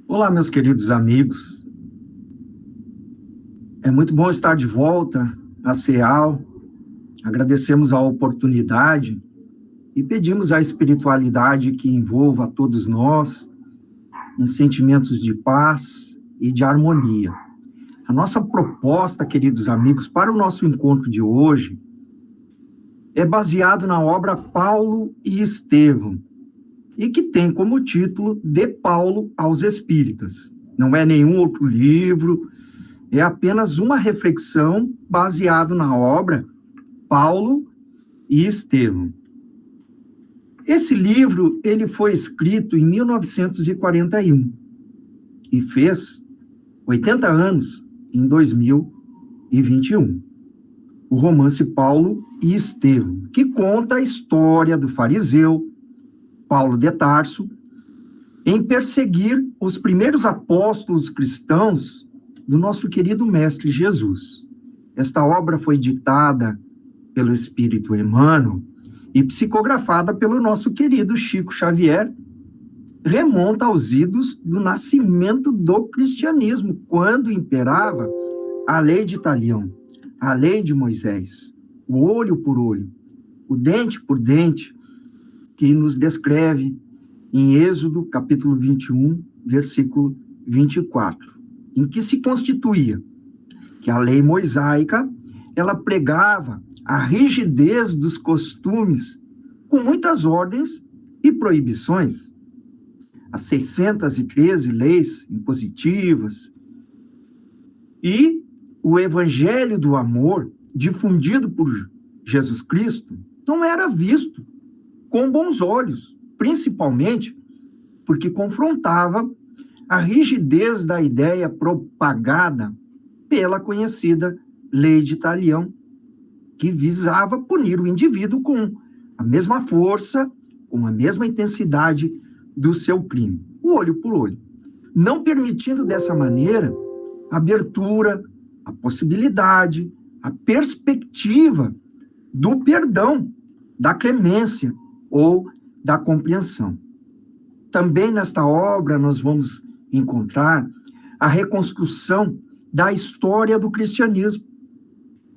Olá, meus queridos amigos. É muito bom estar de volta à CEAL. Agradecemos a oportunidade e pedimos a espiritualidade que envolva a todos nós em sentimentos de paz e de harmonia. A nossa proposta, queridos amigos, para o nosso encontro de hoje é baseado na obra Paulo e Estevão, e que tem como título De Paulo aos Espíritas. Não é nenhum outro livro, é apenas uma reflexão baseada na obra Paulo e Estevão. Esse livro ele foi escrito em 1941 e fez 80 anos em 2021. O romance Paulo e Estevão, que conta a história do fariseu Paulo de Tarso em perseguir os primeiros apóstolos cristãos do nosso querido Mestre Jesus. Esta obra foi ditada pelo Espírito Emmanuel e psicografada pelo nosso querido Chico Xavier, remonta aos idos do nascimento do cristianismo, quando imperava a lei de Talião, a lei de Moisés, o olho por olho, o dente por dente, que nos descreve em Êxodo, capítulo 21, versículo 24, em que se constituía que a lei mosaica, ela pregava a rigidez dos costumes, com muitas ordens e proibições. As 613 leis impositivas e o evangelho do amor, difundido por Jesus Cristo, não era visto com bons olhos, principalmente porque confrontava a rigidez da ideia propagada pela conhecida lei de Talião, que visava punir o indivíduo com a mesma força, com a mesma intensidade do seu crime, o olho por olho, não permitindo dessa maneira a abertura, a possibilidade, a perspectiva do perdão, da clemência ou da compreensão. Também nesta obra nós vamos encontrar a reconstrução da história do cristianismo,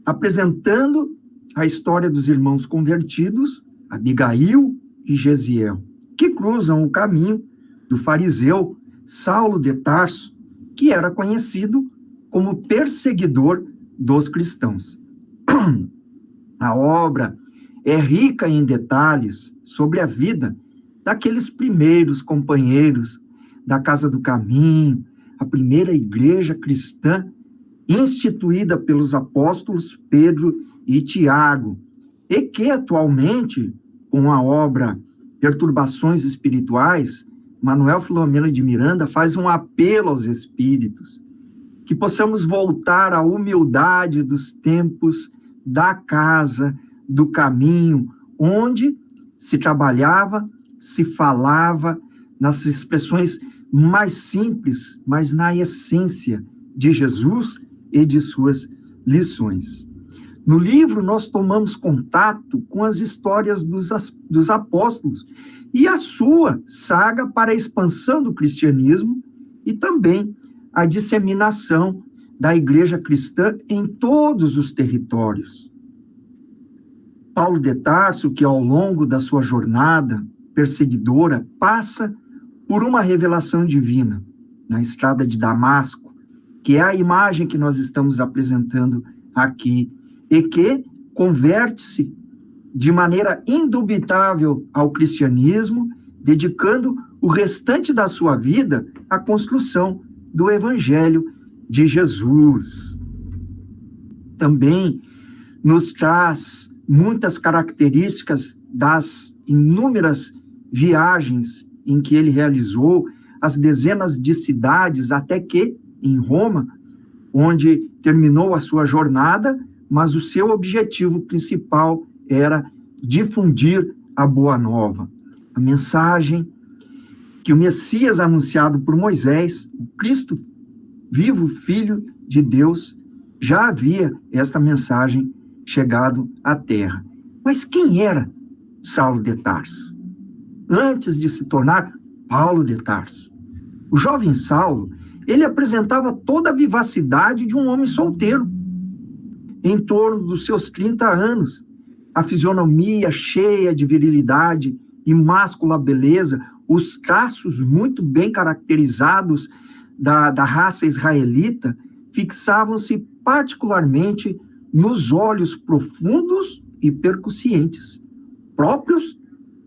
apresentando a história dos irmãos convertidos, Abigail e Gesiel, que cruzam o caminho do fariseu Saulo de Tarso, que era conhecido como perseguidor dos cristãos. A obra é rica em detalhes sobre a vida daqueles primeiros companheiros da Casa do Caminho, a primeira igreja cristã instituída pelos apóstolos Pedro e Tiago, e que atualmente, com a obra Perturbações Espirituais, Manuel Filomeno de Miranda faz um apelo aos espíritos, que possamos voltar à humildade dos tempos da casa, do caminho, onde se trabalhava, se falava nas expressões mais simples, mas na essência de Jesus e de suas lições. No livro, nós tomamos contato com as histórias dos apóstolos e a sua saga para a expansão do cristianismo e também a disseminação da igreja cristã em todos os territórios. Paulo de Tarso, que ao longo da sua jornada perseguidora, passa por uma revelação divina na estrada de Damasco, que é a imagem que nós estamos apresentando aqui, e que converte-se de maneira indubitável ao cristianismo, dedicando o restante da sua vida à construção do Evangelho de Jesus. Também nos traz muitas características das inúmeras viagens em que ele realizou, as dezenas de cidades, até que, em Roma, onde terminou a sua jornada, mas o seu objetivo principal era difundir a Boa Nova, a mensagem que o Messias anunciado por Moisés, o Cristo vivo, Filho de Deus, já havia esta mensagem chegado à Terra. Mas quem era Saulo de Tarso? Antes de se tornar Paulo de Tarso, O jovem Saulo, ele apresentava toda a vivacidade de um homem solteiro, em torno dos seus 30 anos. A fisionomia cheia de virilidade e máscula beleza, os traços muito bem caracterizados da raça israelita, fixavam-se particularmente nos olhos profundos e percussientes, próprios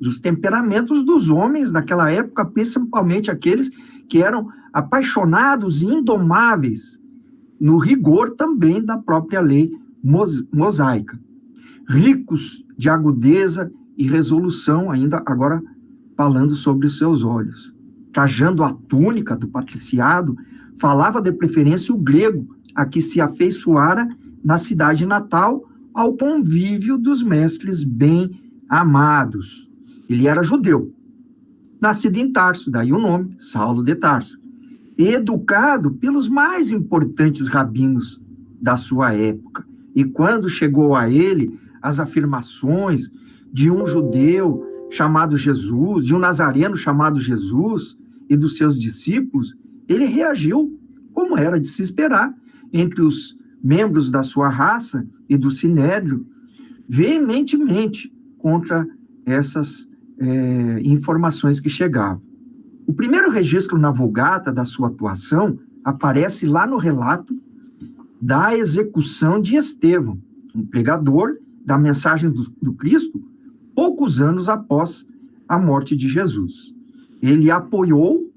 dos temperamentos dos homens daquela época, principalmente aqueles que eram apaixonados e indomáveis, no rigor também da própria lei mosaica. Ricos de agudeza e resolução, ainda agora falando sobre os seus olhos. Trajando a túnica do patriciado, falava de preferência o grego, a que se afeiçoara na cidade natal ao convívio dos mestres bem amados. Ele era judeu, nascido em Tarso, daí o nome, Saulo de Tarso, e educado pelos mais importantes rabinos da sua época. E quando chegou a ele as afirmações de um judeu chamado Jesus, de um nazareno chamado Jesus e dos seus discípulos, ele reagiu como era de se esperar entre os membros da sua raça e do Sinédrio, veementemente contra essas informações que chegavam. O primeiro registro na Vulgata da sua atuação aparece lá no relato da execução de Estevão, um pregador da mensagem do Cristo, poucos anos após a morte de Jesus. Ele apoiou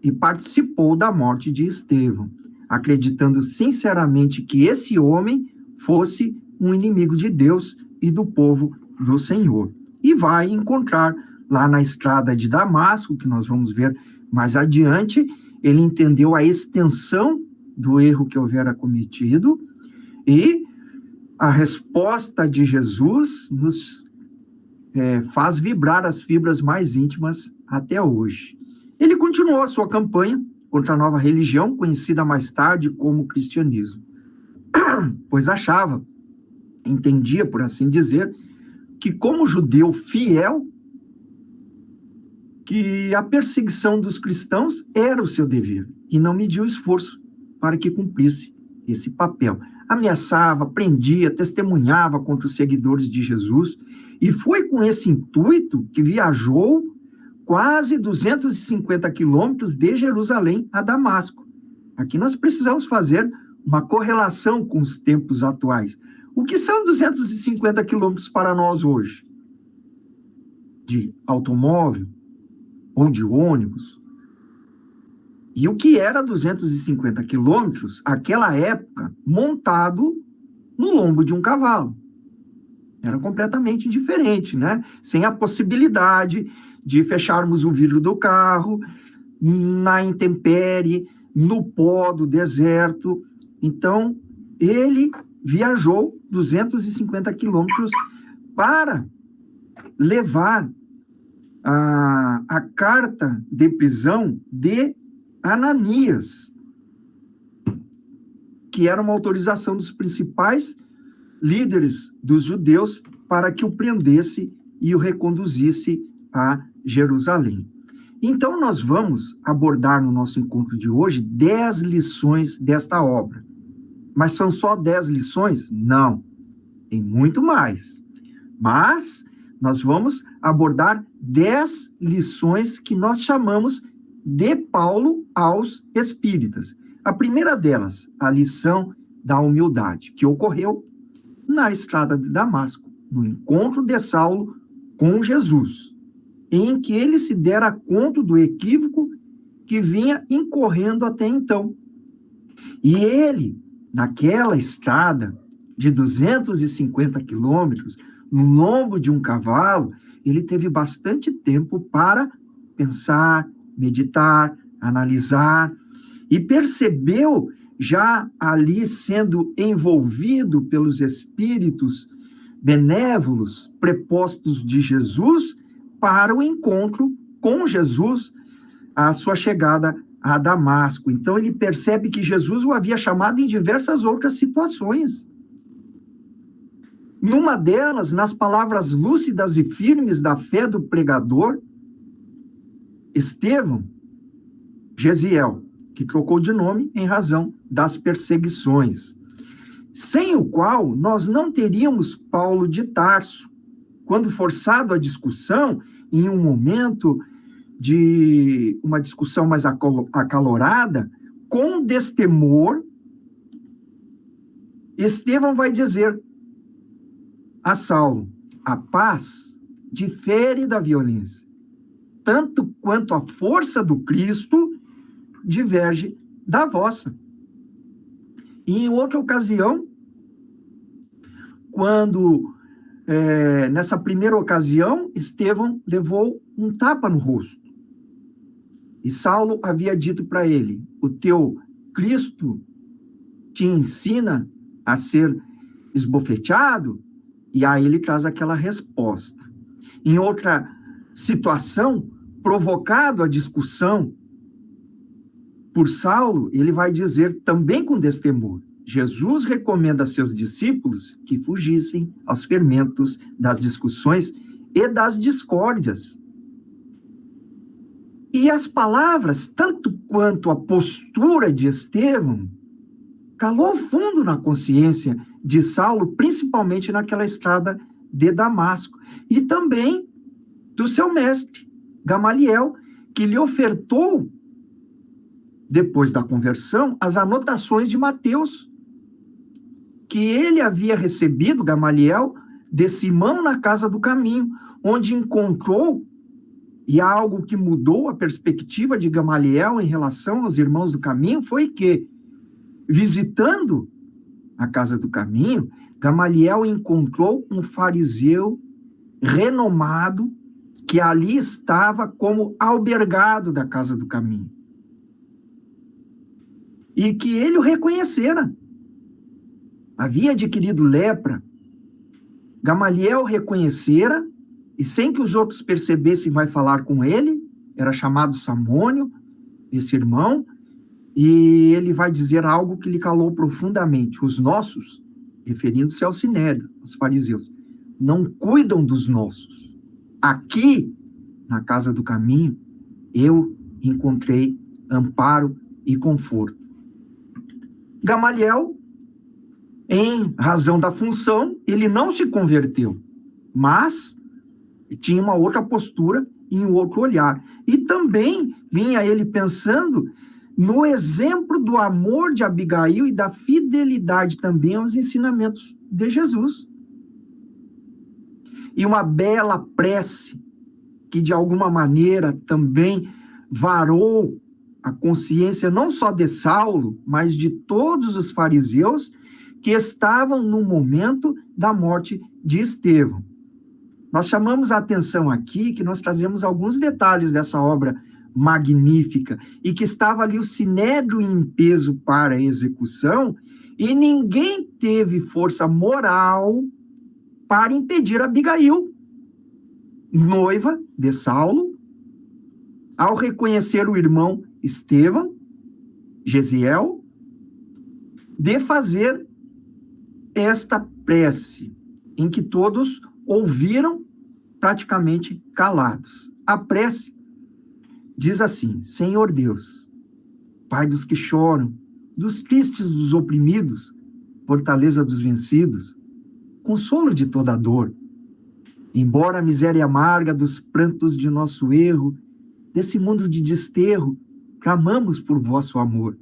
e participou da morte de Estevão, acreditando sinceramente que esse homem fosse um inimigo de Deus e do povo do Senhor. E vai encontrar lá na estrada de Damasco, que nós vamos ver mais adiante, ele entendeu a extensão do erro que houvera cometido, e a resposta de Jesus nos faz vibrar as fibras mais íntimas até hoje. Ele continuou a sua campanha contra a nova religião, conhecida mais tarde como cristianismo, pois entendia, por assim dizer, que como judeu fiel, que a perseguição dos cristãos era o seu dever, e não mediu esforço para que cumprisse esse papel. Ameaçava, prendia, testemunhava contra os seguidores de Jesus, e foi com esse intuito que viajou quase 250 quilômetros de Jerusalém a Damasco. Aqui nós precisamos fazer uma correlação com os tempos atuais. O que são 250 quilômetros para nós hoje? De automóvel ou de ônibus? E o que era 250 quilômetros, naquela época, montado no lombo de um cavalo? Era completamente diferente, né? Sem a possibilidade de fecharmos o vidro do carro, na intempérie, no pó do deserto. Então, ele viajou 250 quilômetros para levar a carta de prisão de Ananias, que era uma autorização dos principais líderes dos judeus para que o prendesse e o reconduzisse a Jerusalém. Então, nós vamos abordar no nosso encontro de hoje 10 lições desta obra. Mas são só 10 lições? Não, tem muito mais. Mas nós vamos abordar 10 lições que nós chamamos de Paulo aos espíritas. A primeira delas, a lição da humildade, que ocorreu na estrada de Damasco, no encontro de Saulo com Jesus, em que ele se dera conta do equívoco que vinha incorrendo até então. E ele, naquela estrada de 250 quilômetros, no lombo de um cavalo, ele teve bastante tempo para pensar, meditar, analisar, e percebeu, já ali sendo envolvido pelos espíritos benévolos, prepostos de Jesus, para o encontro com Jesus, a sua chegada a Damasco. Então ele percebe que Jesus o havia chamado em diversas outras situações. Numa delas, nas palavras lúcidas e firmes da fé do pregador, Estevão, Gesiel, que trocou de nome em razão das perseguições, sem o qual nós não teríamos Paulo de Tarso, quando forçado à discussão, em um momento de uma discussão mais acalorada, com destemor, Estevão vai dizer a Saulo: a paz difere da violência, tanto quanto a força do Cristo diverge da vossa. E em outra ocasião, quando, nessa primeira ocasião, Estevão levou um tapa no rosto. E Saulo havia dito para ele: o teu Cristo te ensina a ser esbofeteado? E aí ele traz aquela resposta. Em outra situação, provocado a discussão por Saulo, ele vai dizer também com destemor: Jesus recomenda a seus discípulos que fugissem aos fermentos das discussões e das discórdias. E as palavras, tanto quanto a postura de Estevão, calou fundo na consciência de Saulo, principalmente naquela estrada de Damasco, e também do seu mestre, Gamaliel, que lhe ofertou, depois da conversão, as anotações de Mateus, que ele havia recebido, Gamaliel, de Simão na Casa do Caminho, onde encontrou, e algo que mudou a perspectiva de Gamaliel em relação aos irmãos do caminho, foi que, visitando a Casa do Caminho, Gamaliel encontrou um fariseu renomado que ali estava como albergado da Casa do Caminho. E que ele o reconhecera. Havia adquirido lepra. Gamaliel reconhecera, e sem que os outros percebessem, vai falar com ele. Era chamado Samônio, esse irmão, e ele vai dizer algo que lhe calou profundamente: os nossos, referindo-se ao Sinédrio, aos fariseus, não cuidam dos nossos. Aqui, na Casa do Caminho, eu encontrei amparo e conforto. Gamaliel, em razão da função, ele não se converteu, mas tinha uma outra postura e um outro olhar. E também vinha ele pensando no exemplo do amor de Abigail e da fidelidade também aos ensinamentos de Jesus. E uma bela prece que, de alguma maneira, também varou a consciência não só de Saulo, mas de todos os fariseus que estavam no momento da morte de Estevão. Nós chamamos a atenção aqui que nós trazemos alguns detalhes dessa obra magnífica, e que estava ali o sinédrio em peso para a execução, e ninguém teve força moral para impedir Abigail, noiva de Saulo, ao reconhecer o irmão Estevão, Gesiel, de fazer esta prece, em que todos ouviram praticamente calados. A prece diz assim: Senhor Deus, Pai dos que choram, dos tristes, dos oprimidos, fortaleza dos vencidos, consolo de toda dor, embora a miséria amarga dos prantos de nosso erro, desse mundo de desterro, clamamos por vosso amor.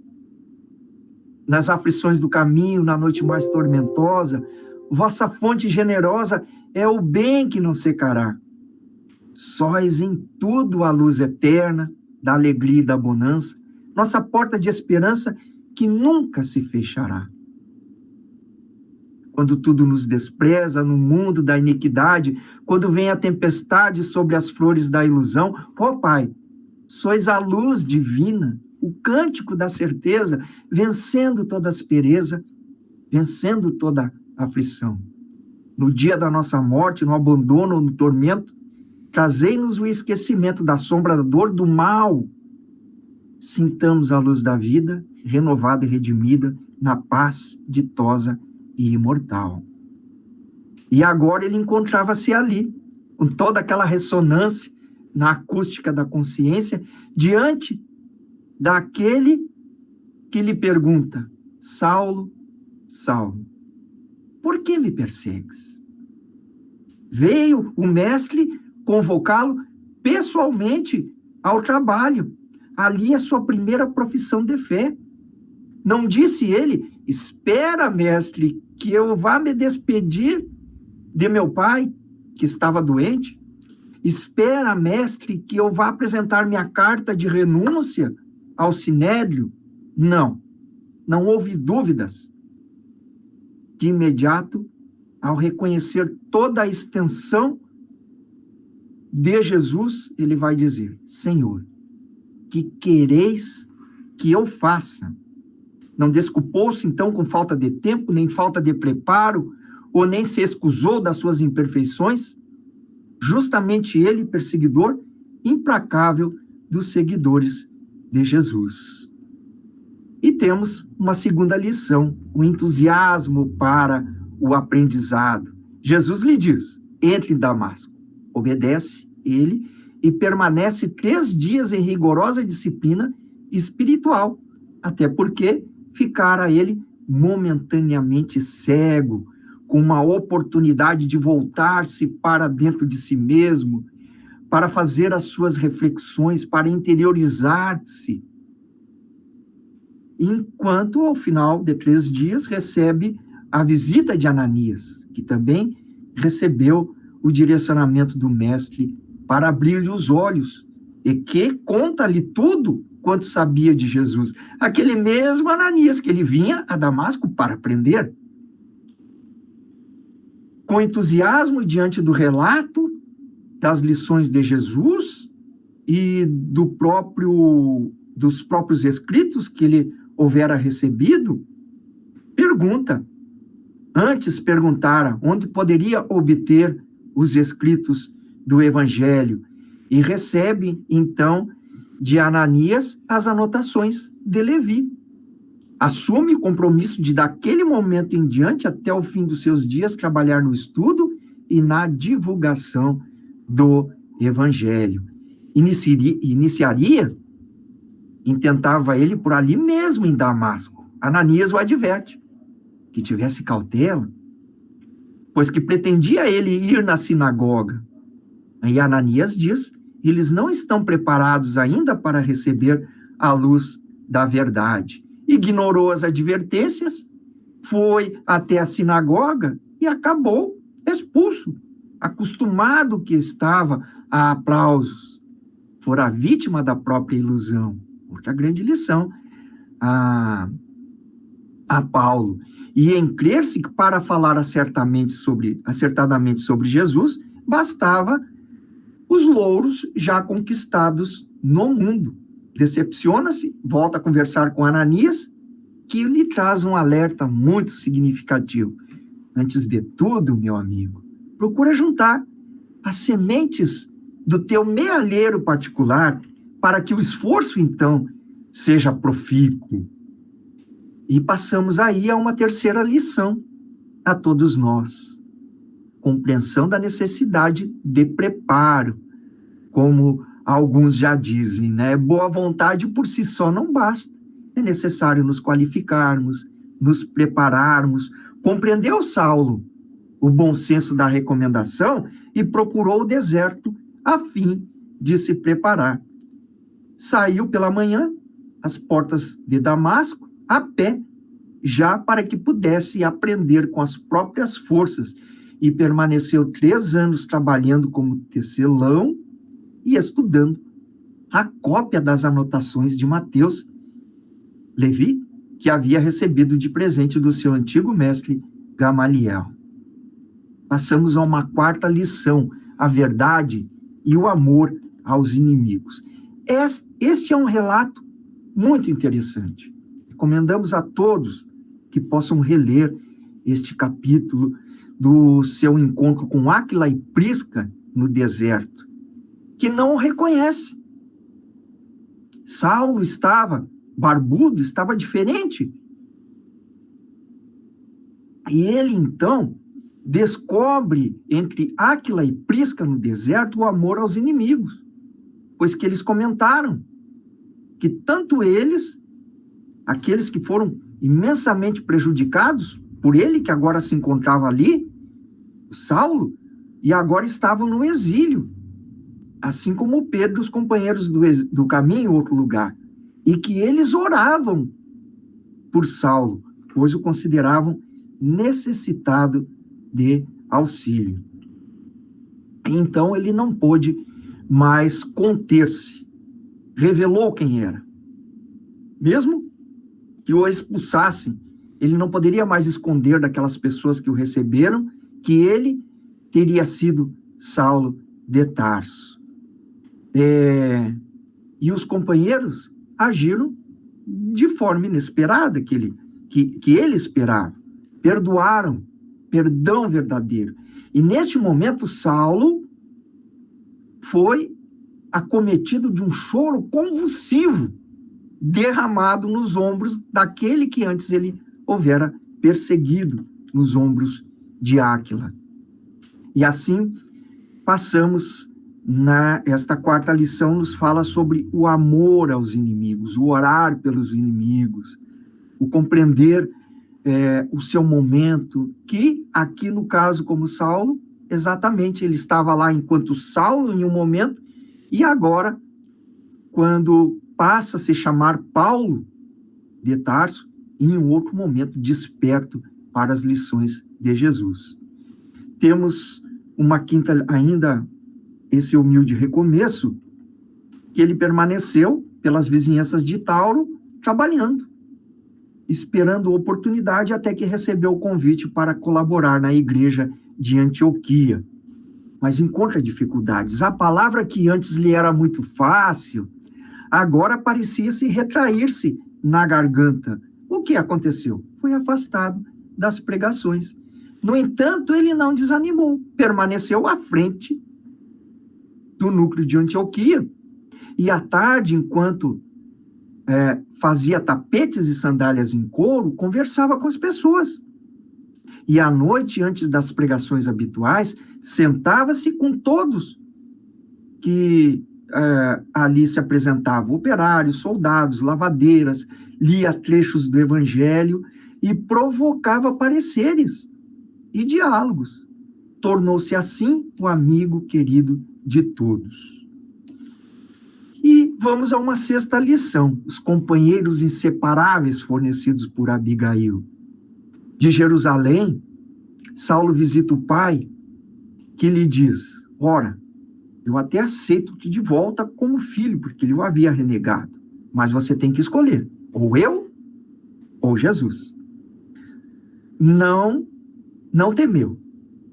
Nas aflições do caminho, na noite mais tormentosa, vossa fonte generosa é o bem que não secará. Sóis em tudo a luz eterna, da alegria e da bonança, nossa porta de esperança que nunca se fechará. Quando tudo nos despreza no mundo da iniquidade, quando vem a tempestade sobre as flores da ilusão, ó Pai, sois a luz divina, o cântico da certeza, vencendo toda aspereza, vencendo toda aflição. No dia da nossa morte, no abandono, no tormento, trazei-nos o esquecimento da sombra, da dor, do mal. Sintamos a luz da vida, renovada e redimida, na paz ditosa e imortal. E agora ele encontrava-se ali, com toda aquela ressonância na acústica da consciência, diante daquele que lhe pergunta: Saulo, Saulo, por que me persegues? Veio o mestre convocá-lo pessoalmente ao trabalho. Ali é sua primeira profissão de fé. Não disse ele: espera, mestre, que eu vá me despedir de meu pai, que estava doente. Espera, mestre, que eu vá apresentar minha carta de renúncia ao Sinédrio. Não, não houve dúvidas. De imediato, ao reconhecer toda a extensão de Jesus, ele vai dizer: Senhor, que quereis que eu faça? Não desculpou-se, então, com falta de tempo, nem falta de preparo, ou nem se excusou das suas imperfeições? Justamente ele, perseguidor implacável dos seguidores de Jesus. E temos uma segunda lição, o entusiasmo para o aprendizado. Jesus lhe diz: entre em Damasco. Obedece ele e permanece 3 dias em rigorosa disciplina espiritual, até porque ficara ele momentaneamente cego, com uma oportunidade de voltar-se para dentro de si mesmo, para fazer as suas reflexões, para interiorizar-se. Enquanto, ao final de 3 dias, recebe a visita de Ananias, que também recebeu o direcionamento do mestre para abrir-lhe os olhos, e que conta-lhe tudo quanto sabia de Jesus. Aquele mesmo Ananias que ele vinha a Damasco para aprender. Com entusiasmo diante do relato das lições de Jesus e dos próprios escritos que ele houvera recebido, antes perguntara onde poderia obter os escritos do Evangelho, e recebe, então, de Ananias as anotações de Levi. Assume o compromisso de, daquele momento em diante, até o fim dos seus dias, trabalhar no estudo e na divulgação do Evangelho. Intentava ele por ali mesmo em Damasco. Ananias o adverte, que tivesse cautela, pois que pretendia ele ir na sinagoga. E Ananias diz: eles não estão preparados ainda para receber a luz da verdade. Ignorou as advertências, foi até a sinagoga e acabou expulso, acostumado que estava a aplausos. Fora vítima da própria ilusão. Outra grande lição a Paulo. E em crer-se que para falar acertadamente sobre Jesus, bastava os louros já conquistados no mundo. Decepciona-se, volta a conversar com Ananias, que lhe traz um alerta muito significativo. Antes de tudo, meu amigo, procura juntar as sementes do teu mealheiro particular para que o esforço, então, seja profícuo. E passamos aí a uma terceira lição a todos nós. Compreensão da necessidade de preparo, como alguns já dizem, né? Boa vontade por si só não basta. É necessário nos qualificarmos, nos prepararmos. Compreendeu Saulo o bom senso da recomendação e procurou o deserto a fim de se preparar. Saiu pela manhã, às portas de Damasco, a pé, já para que pudesse aprender com as próprias forças, e permaneceu 3 anos trabalhando como tecelão e estudando a cópia das anotações de Mateus, Levi, que havia recebido de presente do seu antigo mestre Gamaliel. Passamos a uma 4ª lição, a verdade e o amor aos inimigos. Este é um relato muito interessante. Recomendamos a todos que possam reler este capítulo do seu encontro com Áquila e Prisca no deserto, que não o reconhece. Saulo estava barbudo, estava diferente. E ele, então, descobre entre Áquila e Prisca no deserto o amor aos inimigos, pois que eles comentaram que tanto eles, aqueles que foram imensamente prejudicados por ele, que agora se encontrava ali, Saulo, e agora estavam no exílio, assim como Pedro e os companheiros do caminho em outro lugar, e que eles oravam por Saulo, pois o consideravam necessitado de auxílio. Então ele não pôde mais conter-se, revelou quem era. Mesmo que o expulsassem, ele não poderia mais esconder daquelas pessoas que o receberam que ele teria sido Saulo de Tarso. E os companheiros agiram de forma inesperada que ele esperava. Perdoaram, perdão verdadeiro. E neste momento, Saulo foi acometido de um choro convulsivo, derramado nos ombros daquele que antes ele houvera perseguido, nos ombros de Áquila. E assim passamos esta quarta lição, nos fala sobre o amor aos inimigos, o orar pelos inimigos, o compreender o seu momento, que aqui no caso como Saulo, exatamente, ele estava lá enquanto Saulo em um momento, e agora, quando passa a se chamar Paulo de Tarso, em um outro momento desperto para as lições de Jesus. Temos uma quinta ainda, esse humilde recomeço, que ele permaneceu pelas vizinhanças de Tauro, trabalhando, esperando oportunidade até que recebeu o convite para colaborar na igreja de Antioquia. Mas encontra dificuldades. A palavra que antes lhe era muito fácil, agora parecia se retrair-se na garganta. O que aconteceu? Foi afastado das pregações. No entanto, ele não desanimou, permaneceu à frente do núcleo de Antioquia. E à tarde, enquanto fazia tapetes e sandálias em couro, conversava com as pessoas. E à noite, antes das pregações habituais, sentava-se com todos que ali se apresentavam, operários, soldados, lavadeiras, lia trechos do Evangelho e provocava pareceres e diálogos. Tornou-se assim o amigo querido de todos. E vamos a uma sexta lição, os companheiros inseparáveis fornecidos por Abigail. De Jerusalém, Saulo visita o pai, que lhe diz: ora, eu até aceito-te de volta como filho, porque ele o havia renegado, mas você tem que escolher, ou eu, ou Jesus. Não temeu.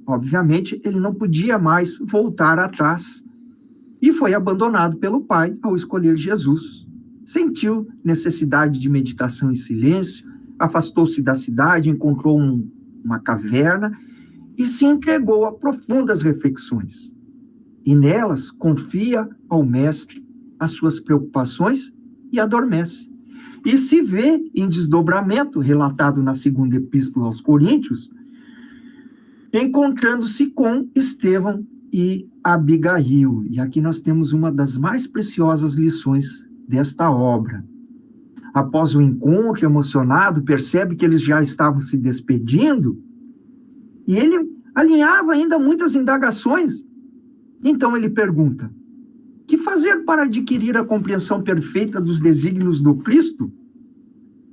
Obviamente, ele não podia mais voltar atrás, e foi abandonado pelo pai ao escolher Jesus. Sentiu necessidade de meditação em silêncio, afastou-se da cidade, encontrou uma caverna e se entregou a profundas reflexões. E nelas confia ao mestre as suas preocupações e adormece. E se vê em desdobramento, relatado na segunda epístola aos Coríntios, encontrando-se com Estevão e Abigail. E aqui nós temos uma das mais preciosas lições desta obra. Após o encontro emocionado, percebe que eles já estavam se despedindo, e ele alinhava ainda muitas indagações. Então ele pergunta: que fazer para adquirir a compreensão perfeita dos desígnios do Cristo?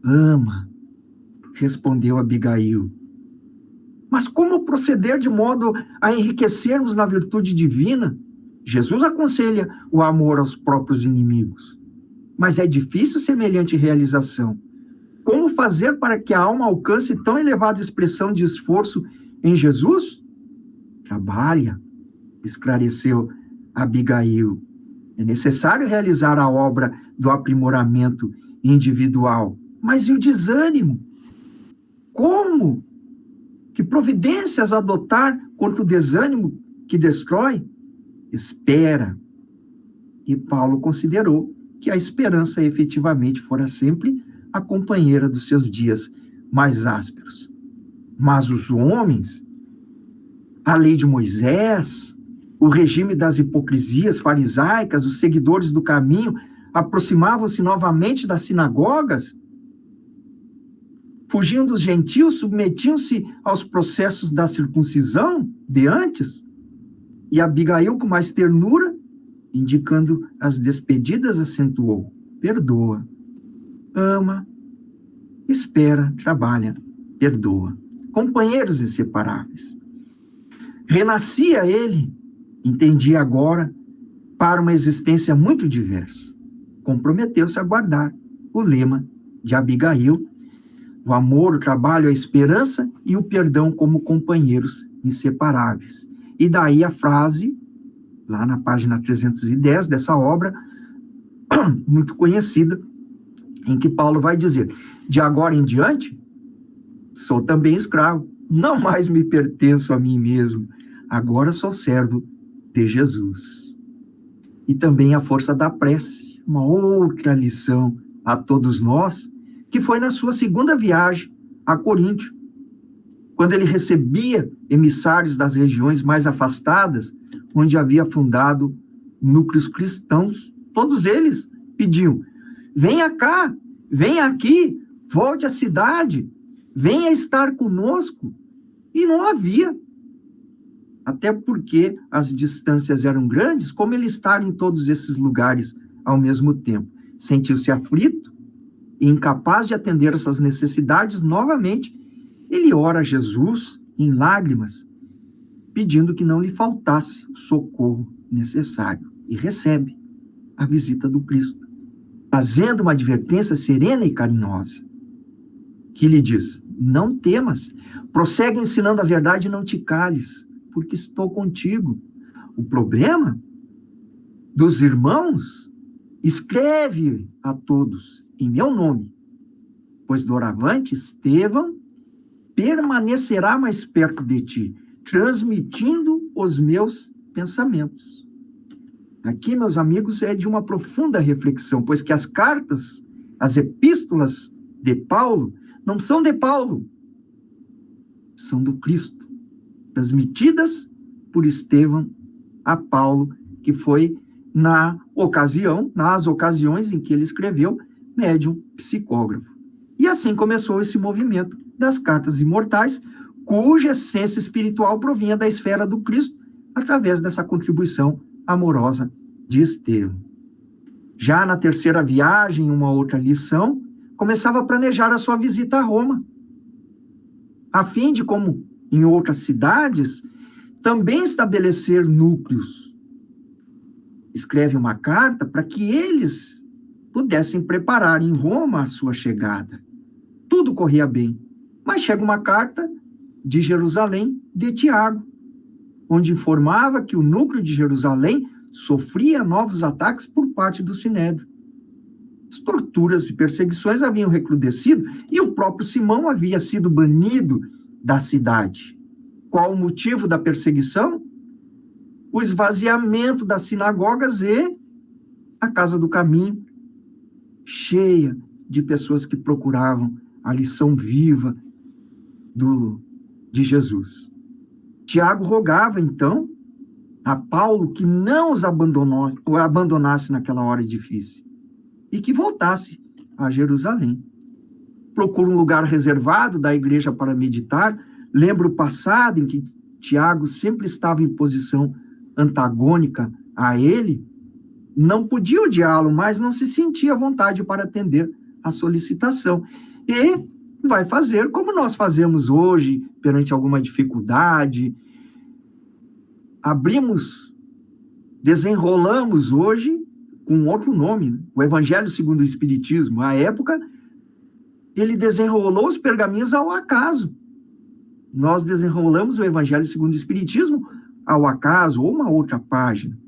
Ama, respondeu Abigail. Mas como proceder de modo a enriquecermos na virtude divina? Jesus aconselha o amor aos próprios inimigos. Mas é difícil semelhante realização. Como fazer para que a alma alcance tão elevada expressão de esforço em Jesus? Trabalha, esclareceu Abigail. É necessário realizar a obra do aprimoramento individual. Mas e o desânimo? Como? Que providências adotar contra o desânimo que destrói? Espera. E Paulo considerou que a esperança efetivamente fora sempre a companheira dos seus dias mais ásperos. Mas os homens, a lei de Moisés, o regime das hipocrisias farisaicas, os seguidores do caminho, aproximavam-se novamente das sinagogas, fugiam dos gentios, submetiam-se aos processos da circuncisão de antes, e Abigail, com mais ternura, indicando as despedidas, acentuou: perdoa, ama, espera, trabalha, perdoa. Companheiros inseparáveis. Renascia ele, entendia agora, para uma existência muito diversa. Comprometeu-se a guardar o lema de Abigail: o amor, o trabalho, a esperança e o perdão como companheiros inseparáveis. E daí a frase, lá na página 310 dessa obra, muito conhecida, em que Paulo vai dizer: de agora em diante, sou também escravo, não mais me pertenço a mim mesmo, agora sou servo de Jesus. E também a força da prece, uma outra lição a todos nós, que foi na sua segunda viagem a Coríntio, quando ele recebia emissários das regiões mais afastadas, onde havia fundado núcleos cristãos. Todos eles pediam: venha cá, venha aqui, volte à cidade, venha estar conosco. E não havia. Até porque as distâncias eram grandes, como ele estar em todos esses lugares ao mesmo tempo. Sentiu-se aflito e incapaz de atender essas necessidades novamente. Ele ora a Jesus em lágrimas, pedindo que não lhe faltasse o socorro necessário. E recebe a visita do Cristo, fazendo uma advertência serena e carinhosa, que lhe diz: não temas, prossegue ensinando a verdade e não te cales, porque estou contigo. O problema dos irmãos, escreve a todos em meu nome, pois doravante Estevão permanecerá mais perto de ti, transmitindo os meus pensamentos. Aqui, meus amigos, é de uma profunda reflexão, pois que as cartas, as epístolas de Paulo, não são de Paulo, são do Cristo, transmitidas por Estevão a Paulo, que foi nas ocasiões em que ele escreveu, médium psicógrafo. E assim começou esse movimento das cartas imortais, cuja essência espiritual provinha da esfera do Cristo, através dessa contribuição amorosa de Estevão. Já na terceira viagem, uma outra lição, começava a planejar a sua visita a Roma, a fim de, como em outras cidades, também estabelecer núcleos. Escreve uma carta para que eles pudessem preparar em Roma a sua chegada. Tudo corria bem, mas chega uma carta de Jerusalém, de Tiago, onde informava que o núcleo de Jerusalém sofria novos ataques por parte do Sinédrio. As torturas e perseguições haviam recrudescido e o próprio Simão havia sido banido da cidade. Qual o motivo da perseguição? O esvaziamento das sinagogas e a Casa do Caminho, cheia de pessoas que procuravam a lição viva de Jesus. Tiago rogava, então, a Paulo que não os abandonasse naquela hora difícil e que voltasse a Jerusalém. Procura um lugar reservado da igreja para meditar. Lembra o passado em que Tiago sempre estava em posição antagônica a ele, não podia odiá-lo, mas não se sentia à vontade para atender a solicitação. E vai fazer como nós fazemos hoje, perante alguma dificuldade. Desenrolamos hoje com outro nome, o Evangelho segundo o Espiritismo. À época, ele desenrolou os pergaminhos ao acaso. Nós desenrolamos o Evangelho segundo o Espiritismo ao acaso, ou uma outra página.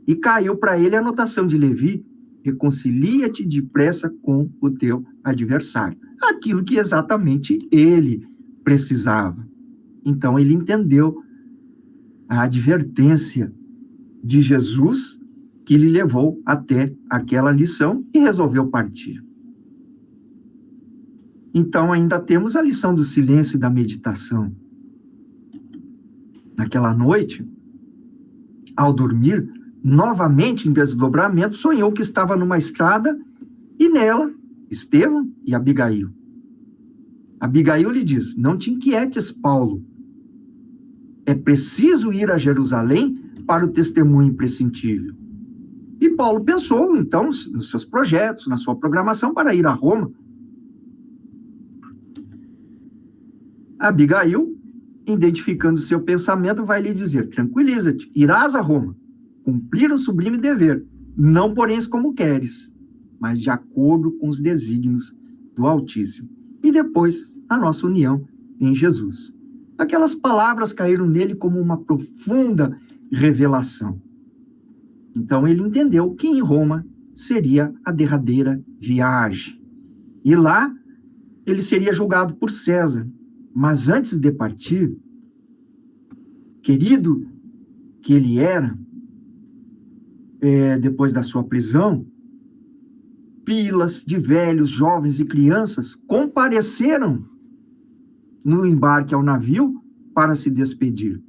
E caiu para ele a anotação de Levi: reconcilia-te depressa com o teu adversário. Aquilo que exatamente ele precisava. Então ele entendeu a advertência de Jesus, que lhe levou até aquela lição e resolveu partir. Então ainda temos a lição do silêncio e da meditação. Naquela noite, ao dormir, novamente em desdobramento, sonhou que estava numa estrada e nela Estevão e Abigail. Abigail lhe diz: não te inquietes, Paulo. É preciso ir a Jerusalém para o testemunho imprescindível. E Paulo pensou, então, nos seus projetos, na sua programação para ir a Roma. Abigail, identificando seu pensamento, vai lhe dizer: tranquiliza-te, irás a Roma, cumprir um sublime dever, não porém como queres, mas de acordo com os desígnios do Altíssimo. E depois, a nossa união em Jesus. Aquelas palavras caíram nele como uma profunda revelação. Então ele entendeu que em Roma seria a derradeira viagem. E lá ele seria julgado por César. Mas antes de partir, querido que ele era, depois da sua prisão, filas de velhos, jovens e crianças compareceram no embarque ao navio para se despedir.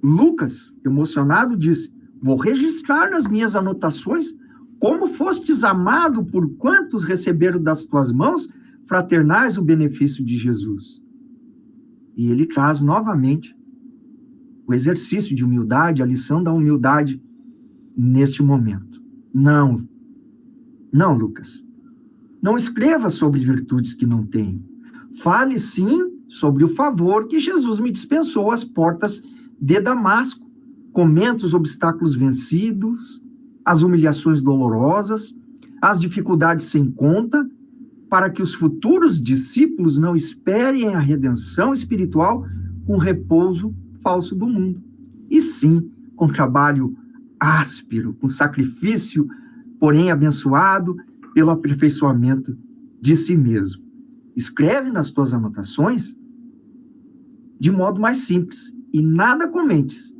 Lucas, emocionado, disse: vou registrar nas minhas anotações como fostes amado por quantos receberam das tuas mãos fraternais o benefício de Jesus. E ele traz novamente o exercício de humildade, a lição da humildade neste momento. Não, Lucas. Não escreva sobre virtudes que não tenho. Fale, sim, sobre o favor que Jesus me dispensou às portas de Damasco. Comente os obstáculos vencidos, as humilhações dolorosas, as dificuldades sem conta, para que os futuros discípulos não esperem a redenção espiritual com repouso falso do mundo, e sim com trabalho áspero, com sacrifício, porém abençoado pelo aperfeiçoamento de si mesmo. Escreve nas tuas anotações de modo mais simples e nada comentes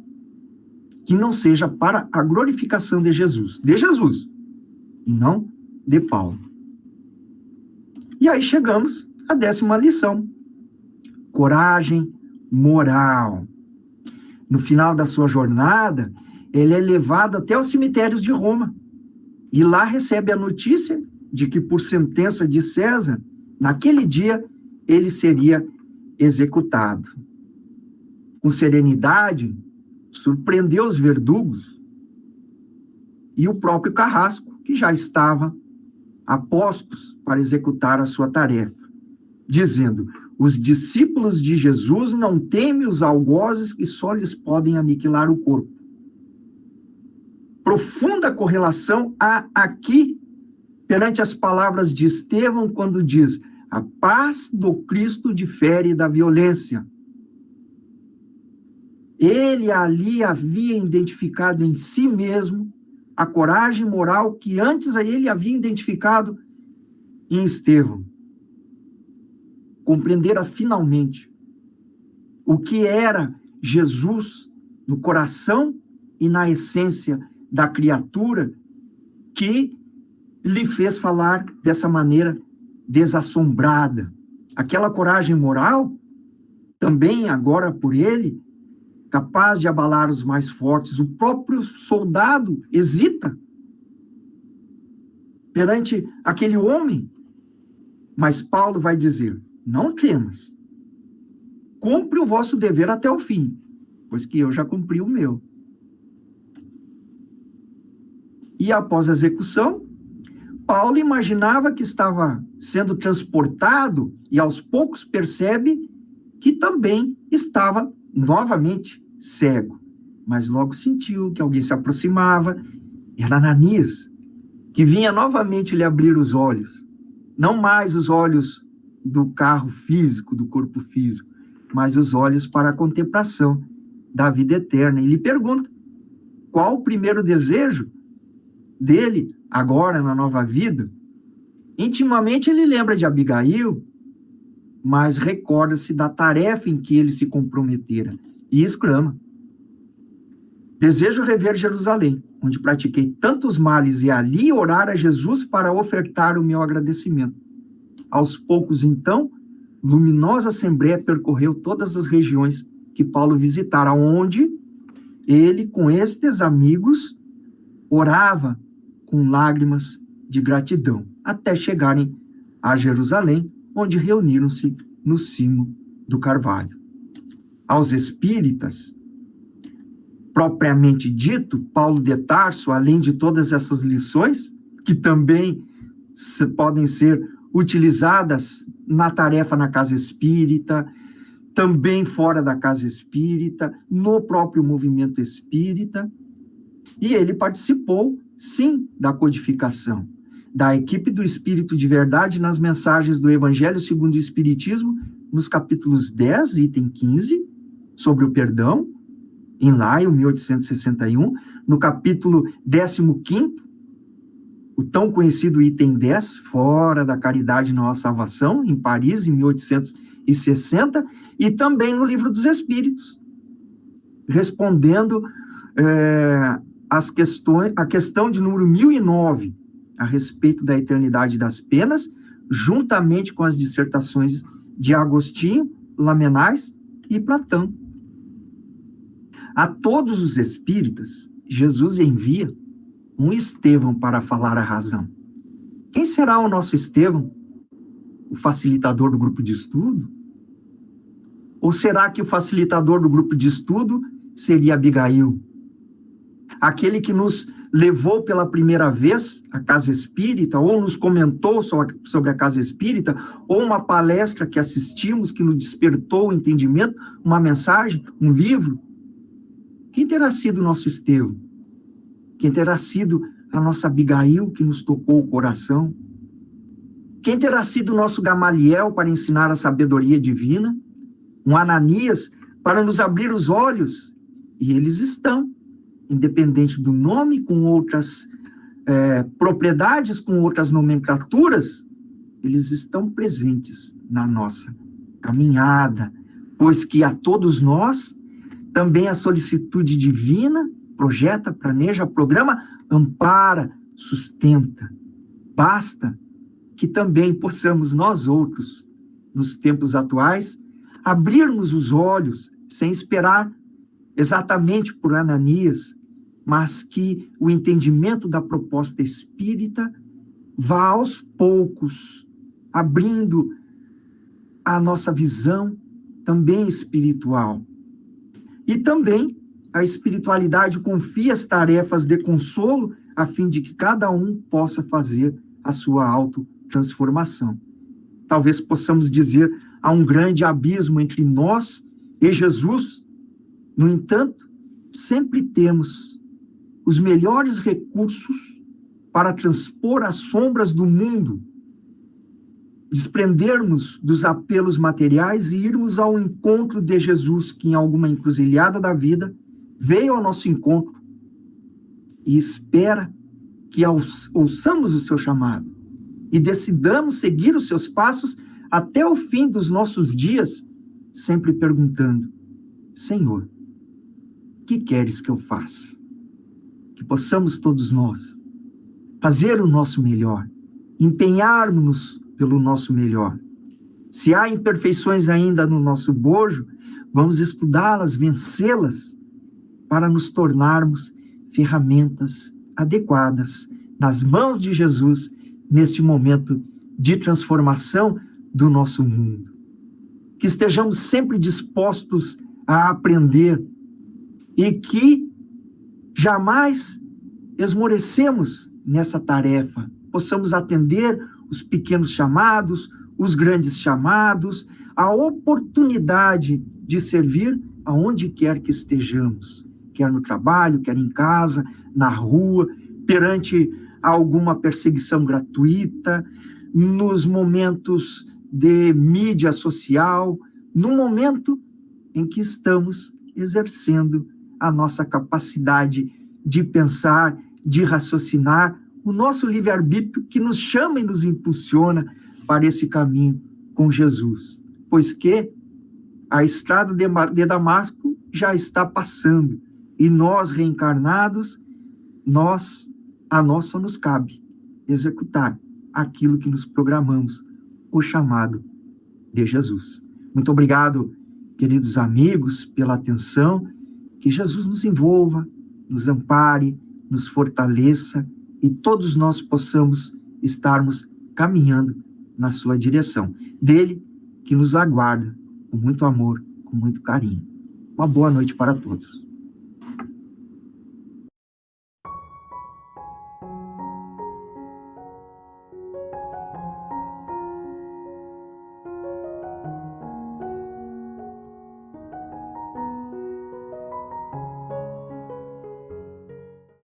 que não seja para a glorificação de Jesus, e não de Paulo. E aí chegamos à 10ª lição: coragem moral. No final da sua jornada, ele é levado até os cemitérios de Roma, e lá recebe a notícia de que, por sentença de César, naquele dia, ele seria executado. Com serenidade, surpreendeu os verdugos e o próprio carrasco, que já estava a postos para executar a sua tarefa, dizendo: os discípulos de Jesus não temem os algozes que só lhes podem aniquilar o corpo. Profunda correlação há aqui perante as palavras de Estevão quando diz: a paz do Cristo difere da violência. Ele ali havia identificado em si mesmo a coragem moral que antes a ele havia identificado em Estevão. Compreendera finalmente o que era Jesus no coração e na essência da criatura que lhe fez falar dessa maneira desassombrada. Aquela coragem moral, também agora por ele, capaz de abalar os mais fortes. O próprio soldado hesita perante aquele homem. Mas Paulo vai dizer: não temas, cumpre o vosso dever até o fim, pois que eu já cumpri o meu. E após a execução, Paulo imaginava que estava sendo transportado e aos poucos percebe que também estava novamente cego. Mas logo sentiu que alguém se aproximava. Era Ananias, que vinha novamente lhe abrir os olhos. Não mais os olhos do carro físico, do corpo físico, mas os olhos para a contemplação da vida eterna. E lhe pergunta: qual o primeiro desejo dele agora na nova vida? Intimamente ele lembra de Abigail, mas recorda-se da tarefa em que ele se comprometera e exclama: desejo rever Jerusalém, onde pratiquei tantos males, e ali orar a Jesus para ofertar o meu agradecimento. Aos poucos, então, luminosa assembleia percorreu todas as regiões que Paulo visitara, onde ele, com estes amigos, orava com lágrimas de gratidão, até chegarem a Jerusalém, onde reuniram-se no cimo do Carvalho. Aos espíritas, propriamente dito, Paulo de Tarso, além de todas essas lições, que também podem ser utilizadas na tarefa na casa espírita, também fora da casa espírita, no próprio movimento espírita, e ele participou, sim, da codificação, da equipe do Espírito de Verdade nas mensagens do Evangelho segundo o Espiritismo, nos capítulos 10, item 15, sobre o perdão, em Laio, 1861, no capítulo 15º, o tão conhecido item 10, fora da caridade não há salvação, em Paris, em 1860, e também no Livro dos Espíritos, respondendo a questão de número 1009, a respeito da eternidade das penas, juntamente com as dissertações de Agostinho, Lamennais e Platão. A todos os espíritas, Jesus envia um Estevão para falar a razão. Quem será o nosso Estevão? O facilitador do grupo de estudo? Ou será que o facilitador do grupo de estudo seria Abigail? Aquele que nos levou pela primeira vez à casa espírita, ou nos comentou sobre a casa espírita, ou uma palestra que assistimos, que nos despertou o entendimento, uma mensagem, um livro? Quem terá sido o nosso Estevão? Quem terá sido a nossa Abigail que nos tocou o coração? Quem terá sido o nosso Gamaliel para ensinar a sabedoria divina? Um Ananias para nos abrir os olhos? E eles estão, independente do nome, com outras propriedades, com outras nomenclaturas, eles estão presentes na nossa caminhada, pois que a todos nós, também a solicitude divina projeta, planeja, programa, ampara, sustenta. Basta que também possamos nós outros, nos tempos atuais, abrirmos os olhos, sem esperar exatamente por Ananias, mas que o entendimento da proposta espírita vá aos poucos, abrindo a nossa visão também espiritual. E também a espiritualidade confia as tarefas de consolo a fim de que cada um possa fazer a sua autotransformação. Talvez possamos dizer, há um grande abismo entre nós e Jesus. No entanto, sempre temos os melhores recursos para transpor as sombras do mundo, desprendermos dos apelos materiais e irmos ao encontro de Jesus, que em alguma encruzilhada da vida veio ao nosso encontro e espera que ouçamos o seu chamado e decidamos seguir os seus passos até o fim dos nossos dias, sempre perguntando: Senhor, o que queres que eu faça? Que possamos todos nós fazer o nosso melhor, empenharmos-nos pelo nosso melhor. Se há imperfeições ainda no nosso bojo, vamos estudá-las, vencê-las, para nos tornarmos ferramentas adequadas nas mãos de Jesus neste momento de transformação do nosso mundo. Que estejamos sempre dispostos a aprender e que jamais esmorecemos nessa tarefa, possamos atender os pequenos chamados, os grandes chamados, a oportunidade de servir aonde quer que estejamos, quer no trabalho, quer em casa, na rua, perante alguma perseguição gratuita, nos momentos de mídia social, no momento em que estamos exercendo a nossa capacidade de pensar, de raciocinar, o nosso livre-arbítrio que nos chama e nos impulsiona para esse caminho com Jesus. Pois que a estrada de Damasco já está passando e nós reencarnados, a nós só nos cabe executar aquilo que nos programamos, o chamado de Jesus. Muito obrigado, queridos amigos, pela atenção, que Jesus nos envolva, nos ampare, nos fortaleça e todos nós possamos estarmos caminhando na sua direção. Dele que nos aguarda com muito amor, com muito carinho. Uma boa noite para todos.